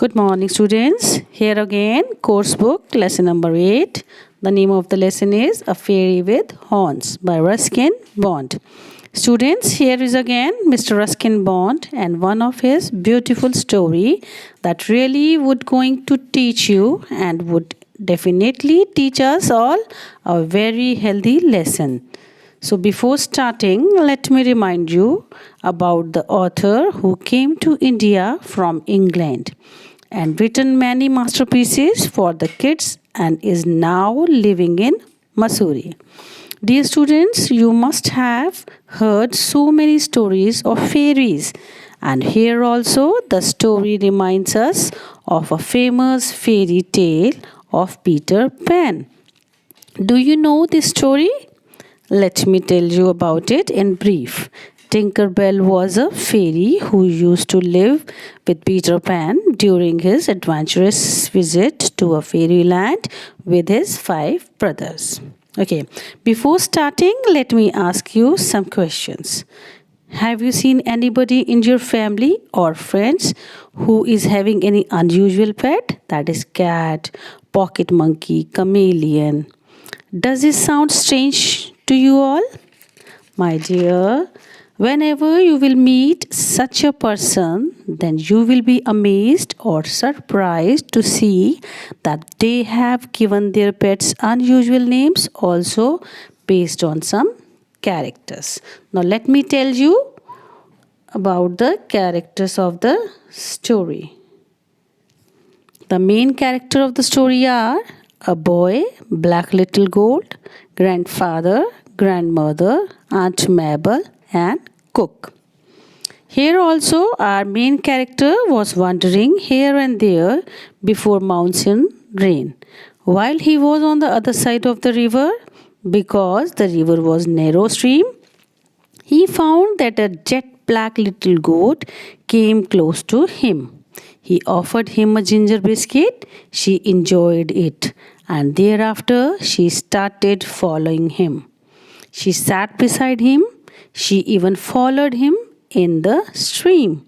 Good morning, students. Here again, course book, lesson number 8. The name of the lesson is A Fairy with Horns by Ruskin Bond. Students, here is again Mr. Ruskin Bond and one of his beautiful story that really would going to teach you and would definitely teach us all a very healthy lesson. So before starting, let me remind you about the author who came to India from England and written many masterpieces for the kids and is now living in Missouri. Dear students, you must have heard so many stories of fairies, and here also the story reminds us of a famous fairy tale of Peter Pan. Do you know this story? Let me tell you about it in brief. Tinker Bell was a fairy who used to live with Peter Pan during his adventurous visit to a fairyland with his 5 brothers. Okay, before starting, let me ask you some questions. Have you seen anybody in your family or friends who is having any unusual pet? That is cat, pocket monkey, chameleon. Does this sound strange to you all? My dear, whenever you will meet such a person, then you will be amazed or surprised to see that they have given their pets unusual names also based on some characters. Now let me tell you about the characters of the story. The main character of the story are a boy, black little goat, grandfather, grandmother, Aunt Mabel, and cook. Here also our main character was wandering here and there before mountain rain. While he was on the other side of the river, because the river was narrow stream, he found that a jet black little goat came close to him. He offered him a ginger biscuit. She enjoyed it, and thereafter she started following him. She sat beside him. She even followed him in the stream.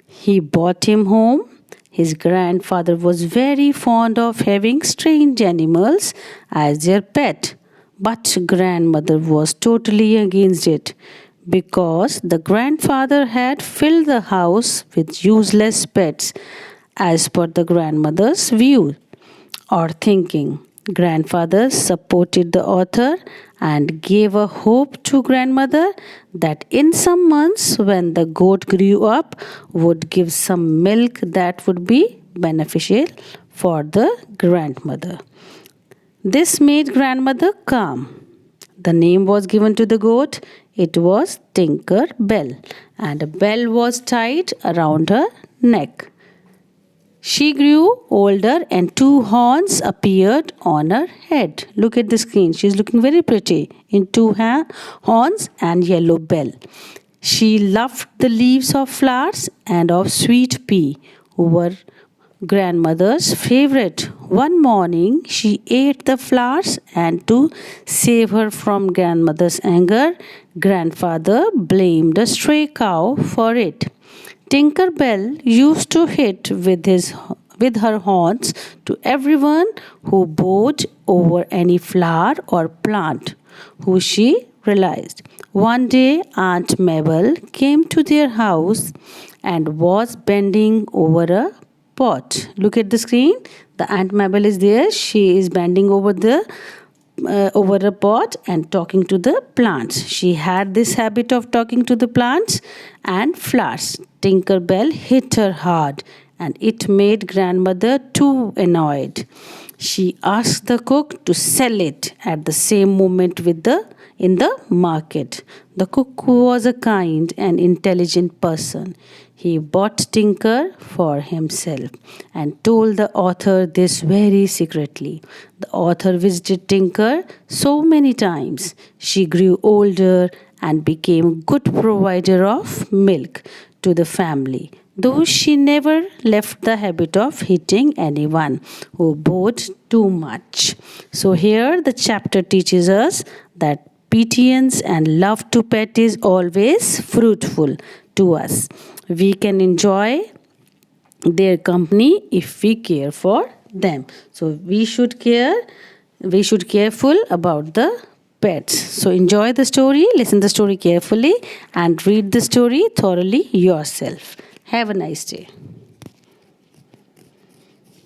He brought him home. His grandfather was very fond of having strange animals as their pet, but grandmother was totally against it because the grandfather had filled the house with useless pets as per the grandmother's view or thinking. Grandfather supported the author and gave a hope to grandmother that in some months when the goat grew up would give some milk that would be beneficial for the grandmother. This made grandmother calm. The name was given to the goat. It was Tinker Bell, and a bell was tied around her neck. She grew older and 2 horns appeared on her head. Look at the screen. She is looking very pretty in 2 horns and yellow bell. She loved the leaves of flowers and of sweet pea, who were grandmother's favorite. One morning, she ate the flowers, and to save her from grandmother's anger, grandfather blamed a stray cow for it. Tinker Bell used to hit with her horns to everyone who bowed over any flower or plant, who she realized. One day, Aunt Mabel came to their house and was bending over a pot. Look at the screen. The Aunt Mabel is there. She is bending over a pot and talking to the plants. She had this habit of talking to the plants and flowers. Tinker Bell hit her hard, and it made grandmother too annoyed. She asked the cook to sell it at the same moment in the market. The cook was a kind and intelligent person. He bought Tinker for himself and told the author this very secretly. The author visited Tinker so many times. She grew older and became a good provider of milk to the family, though she never left the habit of hitting anyone who bowed too much. So here the chapter teaches us that obedience and love to pet is always fruitful to us. We can enjoy their company if we care for them. So we should careful about the pets. So enjoy the story, listen the story carefully, and read the story thoroughly yourself. Have a nice day.